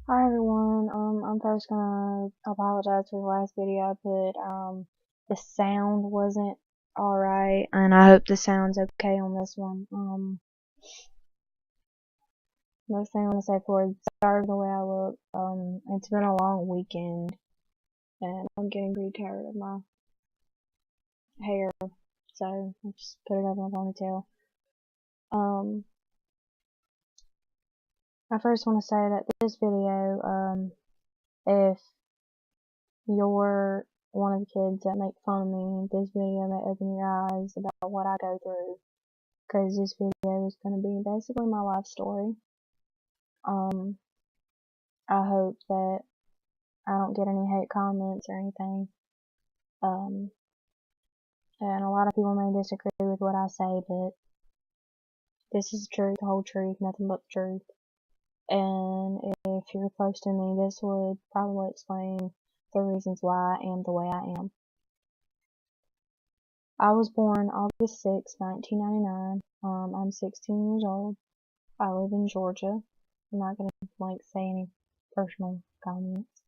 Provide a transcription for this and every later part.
Hi everyone. I'm first gonna apologize for the last video I put. The sound wasn't alright, and I hope the sound's okay on this one. Next thing I want to say for sorry for the way I look. It's been a long weekend, and I'm getting pretty tired of my hair, so I just put it up in a ponytail. Um, I first want to say that this video, if you're one of the kids that make fun of me, this video may open your eyes about what I go through. Because this video is going to be basically my life story. Um, I hope that I don't get any hate comments or anything. Um, and a lot of people may disagree with what I say, but this is the truth, the whole truth, nothing but the truth. And if you're close to me, this would probably explain the reasons why I am the way I am. I was born August 6, 1999. I'm 16 years old. I live in Georgia. I'm not gonna say any personal comments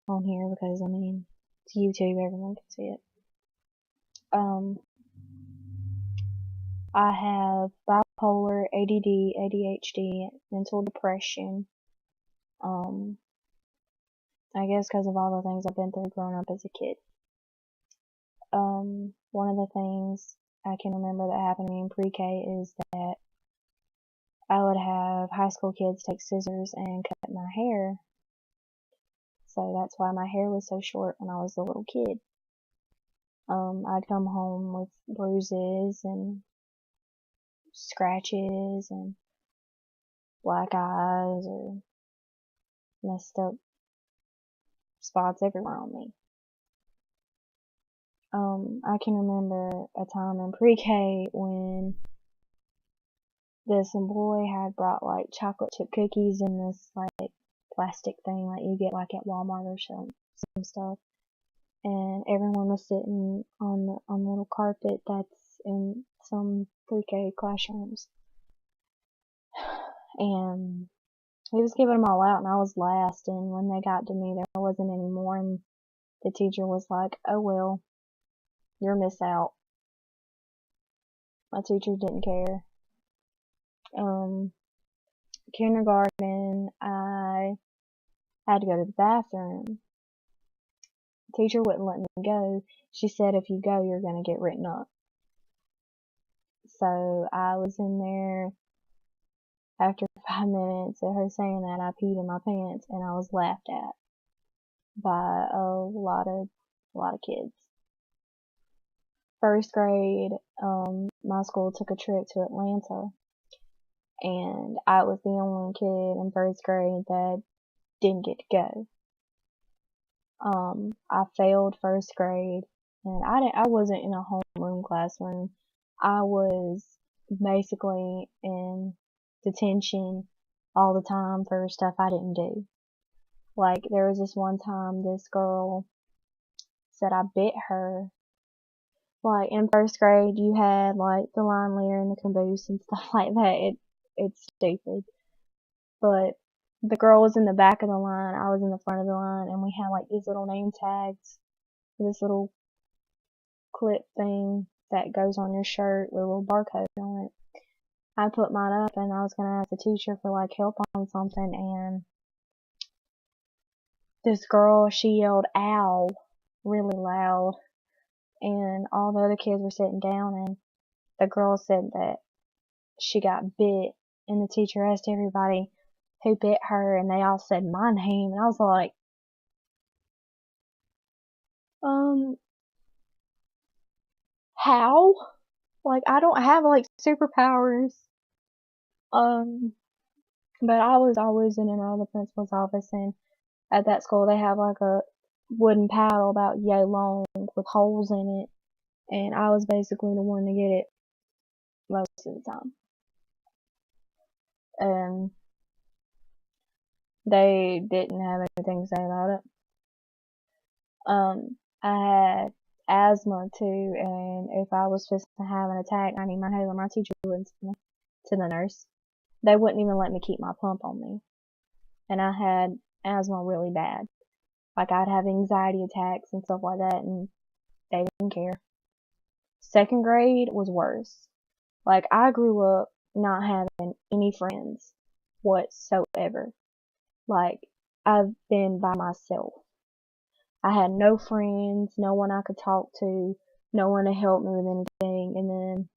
on here because it's YouTube, everyone can see it. I have bipolar, ADD, ADHD, mental depression. I guess because of all the things I've been through growing up as a kid. One of the things I can remember that happened to me in pre-K is that I would have high school kids take scissors and cut my hair. So that's why my hair was so short when I was a little kid. I'd come home with bruises and scratches and black eyes or messed up spots everywhere on me. I can remember a time in pre-K when this boy had brought like chocolate chip cookies in this like plastic thing like you get like at Walmart or some stuff, and everyone was sitting on the little carpet that's in some pre-K classrooms, and he was giving them all out, and I was last. And when they got to me, there wasn't any more, and the teacher was like, "Oh well, you're miss out." My teacher didn't care. Kindergarten, I had to go to the bathroom. The teacher wouldn't let me go. She said, "If you go, you're gonna get written up." So I was in there. After 5 minutes of her saying that, I peed in my pants, and I was laughed at by a lot of kids. First grade, my school took a trip to Atlanta, and I was the only kid in first grade that didn't get to go. I failed first grade, and I wasn't in a homeroom classroom. I was basically in detention all the time for stuff I didn't do. Like, there was this one time this girl said I bit her. Like, in first grade, you had, like, the line Lear and the caboose and stuff like that. It's stupid. But the girl was in the back of the line, I was in the front of the line, and we had, like, these little name tags, this little clip thing that goes on your shirt with a little barcode on it. I put mine up, and I was gonna ask the teacher for, like, help on something, and this girl, she yelled, "Ow," really loud, and all the other kids were sitting down, and the girl said that she got bit, and the teacher asked everybody who bit her, and they all said my name, and I was like, how? Like, I don't have, like, superpowers. But I was always in and out of the principal's office, and at that school they have, like, a wooden paddle about yay long with holes in it, and I was basically the one to get it most of the time. And they didn't have anything to say about it. I had asthma too, and if I was supposed to have an attack, I need my inhaler. My teacher wouldn't send me to the nurse. They wouldn't even let me keep my pump on me. and I had asthma really bad. Like, I'd have anxiety attacks and stuff like that, and they didn't care. Second grade was worse. Like, I grew up not having any friends whatsoever. Like, I've been by myself. I had no friends, no one I could talk to, no one to help me with anything. And then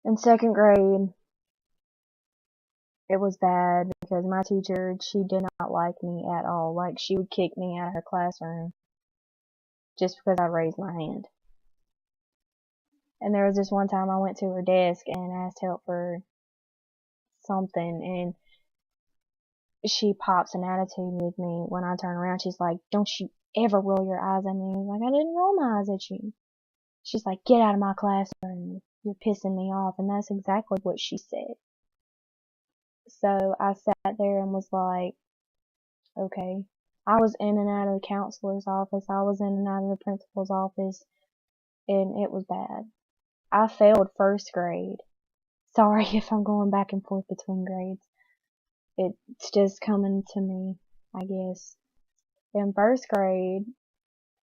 in second grade, it was bad because my teacher, she did not like me at all. Like, she would kick me out of her classroom just because I raised my hand. And there was this one time I went to her desk and asked help for something, and she pops an attitude with me when I turn around. She's like, "Don't you ever roll your eyes at me." Like, I didn't roll my eyes at you. She's like, "Get out of my classroom. You're pissing me off." And that's exactly what she said. So I sat there and was like, okay. I was in and out of the counselor's office. I was in and out of the principal's office, and it was bad. I failed first grade. Sorry if I'm going back and forth between grades. It's just coming to me, I guess. In first grade,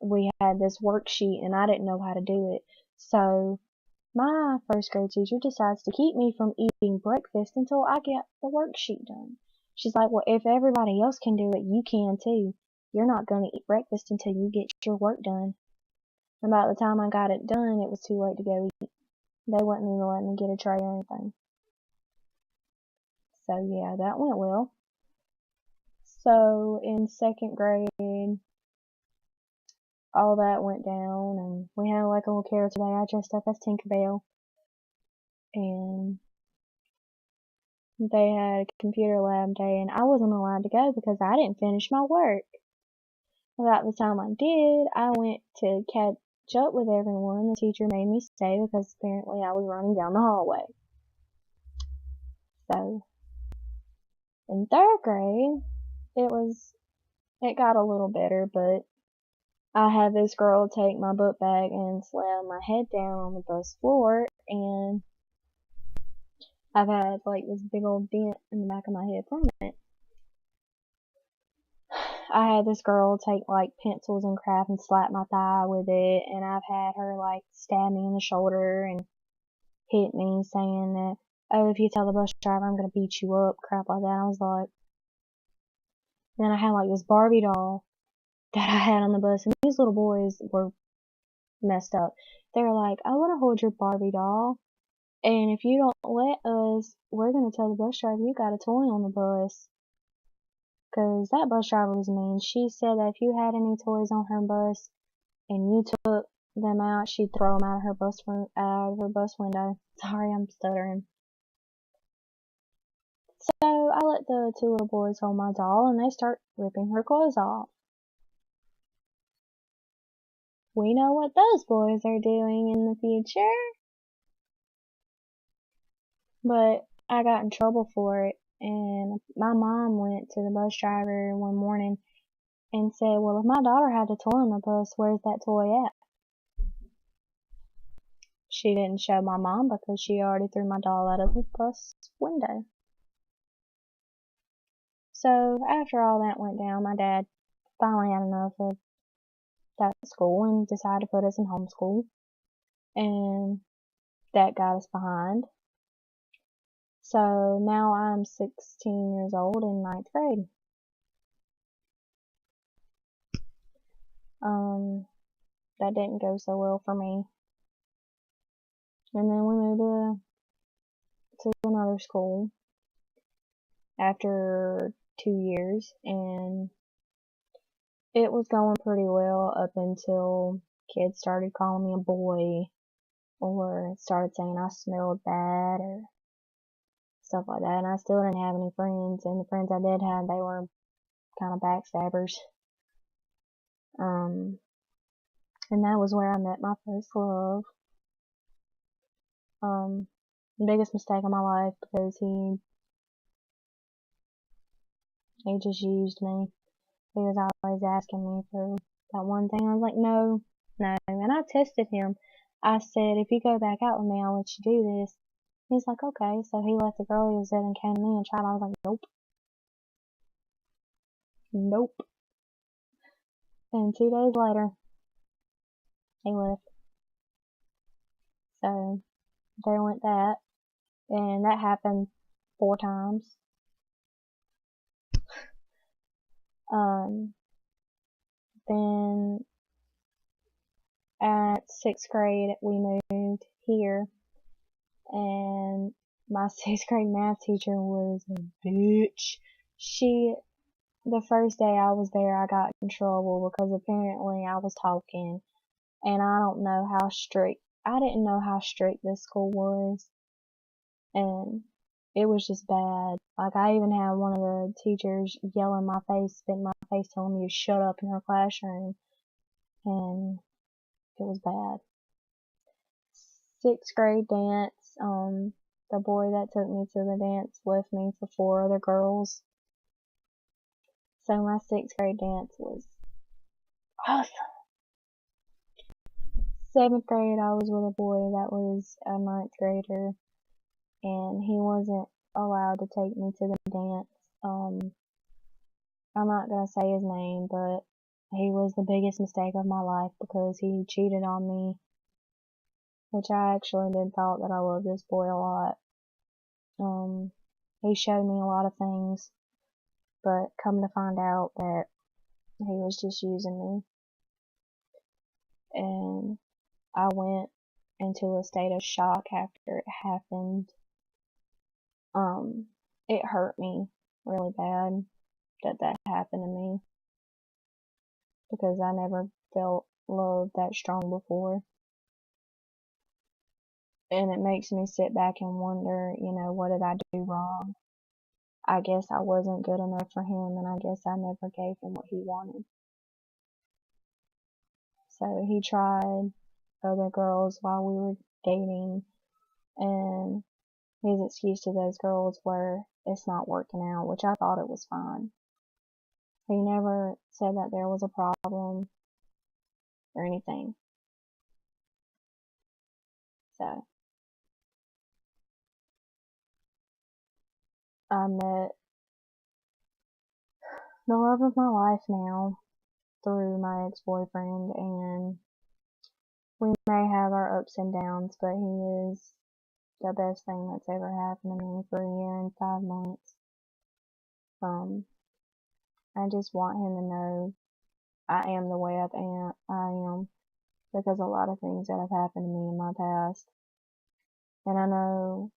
we had this worksheet and I didn't know how to do it. So my first grade teacher decides to keep me from eating breakfast until I get the worksheet done. She's like, "Well, if everybody else can do it, you can too. You're not going to eat breakfast until you get your work done." And about the time I got it done, it was too late to go eat. They wouldn't even let me get a tray or anything. So yeah, that went well. So in second grade, all that went down, and we had like a little character day. I dressed up as Tinkerbell, and they had a computer lab day, and I wasn't allowed to go because I didn't finish my work. About the time I did, I went to catch up with everyone. The teacher made me stay because apparently I was running down the hallway. So in third grade, it got a little better, but I had this girl take my book bag and slam my head down on the bus floor, and I've had like this big old dent in the back of my head from it. I had this girl take like pencils and crap and slap my thigh with it, and I've had her like stab me in the shoulder and hit me saying that, "Oh, if you tell the bus driver I'm gonna beat you up," crap like that. I was like, then I had like this Barbie doll that I had on the bus, and these little boys were messed up. They were like, "I want to hold your Barbie doll, and if you don't let us, we're gonna tell the bus driver you got a toy on the bus." Cause that bus driver was mean. She said that if you had any toys on her bus and you took them out, she'd throw them out of her bus window. Sorry, I'm stuttering. So I let the two little boys hold my doll, and they start ripping her clothes off. We know what those boys are doing in the future. But I got in trouble for it, and my mom went to the bus driver one morning and said, "Well, if my daughter had a toy on the bus, where's that toy at?" She didn't show my mom because she already threw my doll out of the bus window. So after all that went down, my dad finally had enough of that school and decided to put us in homeschool. And that got us behind. So now I'm 16 years old in ninth grade. That didn't go so well for me. And then we moved to another school after 2 years, and it was going pretty well up until kids started calling me a boy, or started saying I smelled bad, or stuff like that. And I still didn't have any friends, and the friends I did have, they were kind of backstabbers. And that was where I met my first love. The biggest mistake of my life, because he just used me. He was always asking me for that one thing. I was like, no, no. And I tested him. I said, "If you go back out with me, I'll let you do this." He's like, "Okay." So he left the girl he was with and came to me and tried. I was like, nope. Nope. And 2 days later, he left. So there went that. And that happened 4 times. Then at 6th grade, we moved here, and my 6th grade math teacher was a bitch. The first day I was there, I got in trouble because apparently I was talking, and I didn't know how strict this school was, and it was just bad. Like, I even had one of the teachers yell in my face, spit in my face, telling me to shut up in her classroom, and it was bad. 6th grade dance, the boy that took me to the dance left me for 4 other girls. So my 6th grade dance was awesome. 7th grade, I was with a boy that was a 9th grader, and he wasn't allowed to take me to the dance. I'm not gonna say his name, but he was the biggest mistake of my life because he cheated on me, which I actually did thought that I loved this boy a lot. He showed me a lot of things, but come to find out that he was just using me. And I went into a state of shock after it happened. It hurt me really bad that happened to me because I never felt love that strong before. And it makes me sit back and wonder, what did I do wrong? I guess I wasn't good enough for him, and I guess I never gave him what he wanted. So he tried other girls while we were dating, and his excuse to those girls were, it's not working out, which I thought it was fine. He never said that there was a problem or anything. So I met the love of my life now through my ex-boyfriend, and we may have our ups and downs, but he is the best thing that's ever happened to me for a year and 5 months. I just want him to know I am the way I am because a lot of things that have happened to me in my past, and I know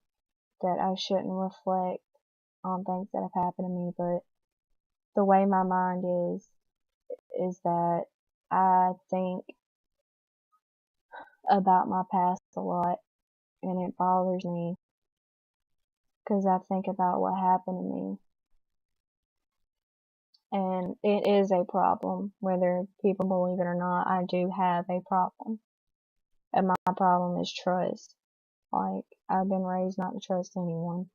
that I shouldn't reflect on things that have happened to me, but the way my mind is that I think about my past a lot, and it bothers me because I think about what happened to me. And it is a problem, whether people believe it or not. I do have a problem. And my problem is trust. Like, I've been raised not to trust anyone.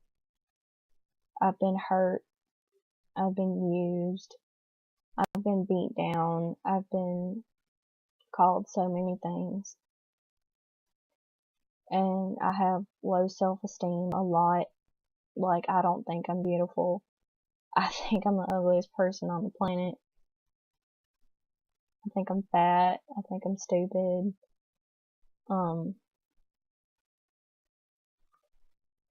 I've been hurt. I've been used. I've been beat down. I've been called so many things. And I have low self-esteem a lot. Like, I don't think I'm beautiful. I think I'm the ugliest person on the planet. I think I'm fat. I think I'm stupid.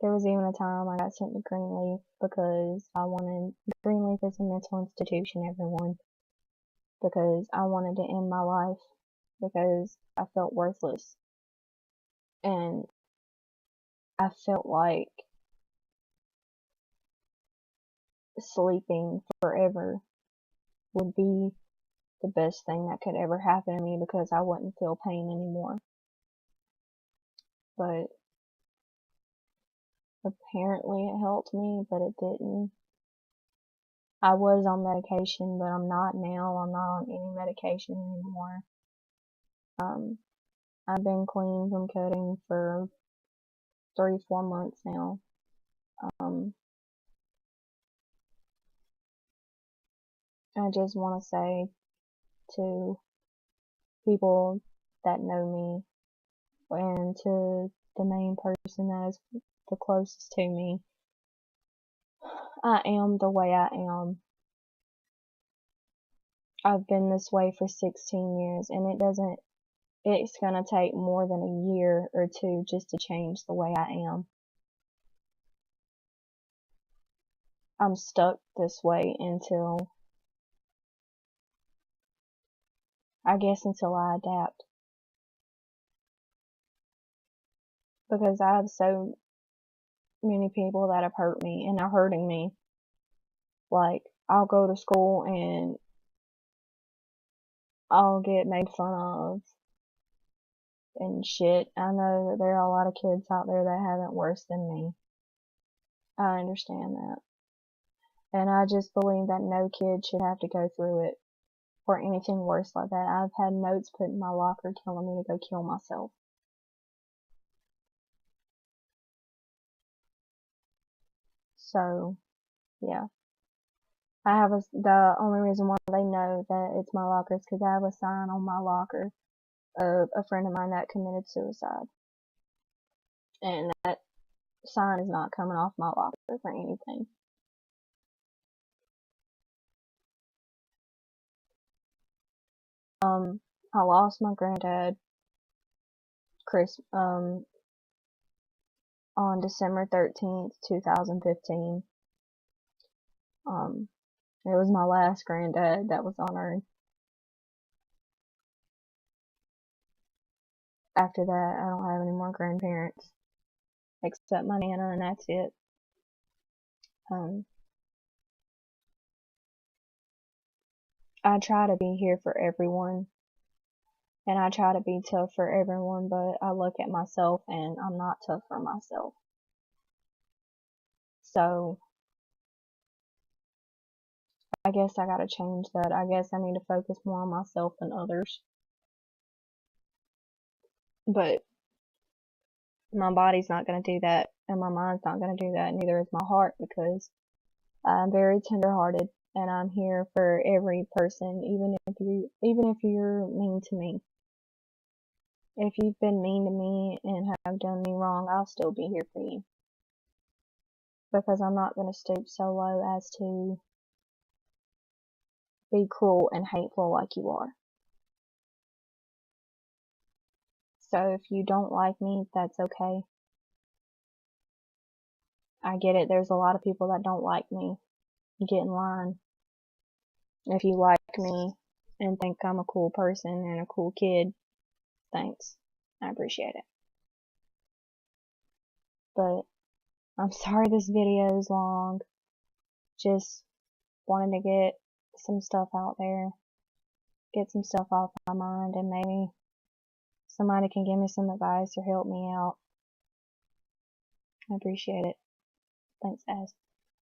There was even a time I got sent to Greenleaf because Greenleaf is a mental institution, everyone. Because I wanted to end my life because I felt worthless. And I felt like sleeping forever would be the best thing that could ever happen to me because I wouldn't feel pain anymore. But apparently it helped me, but it didn't. I was on medication, but I'm not now. I'm not on any medication anymore. I've been clean from cutting for 3-4 months now. I just want to say to people that know me and to the main person that is the closest to me, I am the way I am I've been this way for 16 years, and it's gonna take more than a year or two just to change the way I am. I'm stuck this way until I adapt. Because I have so many people that have hurt me and are hurting me. Like, I'll go to school and I'll get made fun of and shit. I know that there are a lot of kids out there that have it worse than me. I understand that. And I just believe that no kid should have to go through it or anything worse like that. I've had notes put in my locker telling me to go kill myself. So, yeah. The only reason why they know that it's my locker is because I have a sign on my locker of a friend of mine that committed suicide. And that sign is not coming off my locker for anything. I lost my granddad on December 13th, 2015. It was my last granddad that was on earth. After that, I don't have any more grandparents except my nana, and that's it. I try to be here for everyone, and I try to be tough for everyone, but I look at myself and I'm not tough for myself. So, I guess I gotta change that. I guess I need to focus more on myself than others. But my body's not gonna do that, and my mind's not gonna do that, neither is my heart, because I'm very tenderhearted, and I'm here for every person, even if you're mean to me. If you've been mean to me and have done me wrong, I'll still be here for you. Because I'm not gonna stoop so low as to be cruel and hateful like you are. So if you don't like me, that's okay. I get it. There's a lot of people that don't like me. Get in line. If you like me and think I'm a cool person and a cool kid, thanks. I appreciate it. But I'm sorry this video is long. Just wanted to get some stuff out there. Get some stuff off my mind, and maybe somebody can give me some advice or help me out. I appreciate it. Thanks, guys.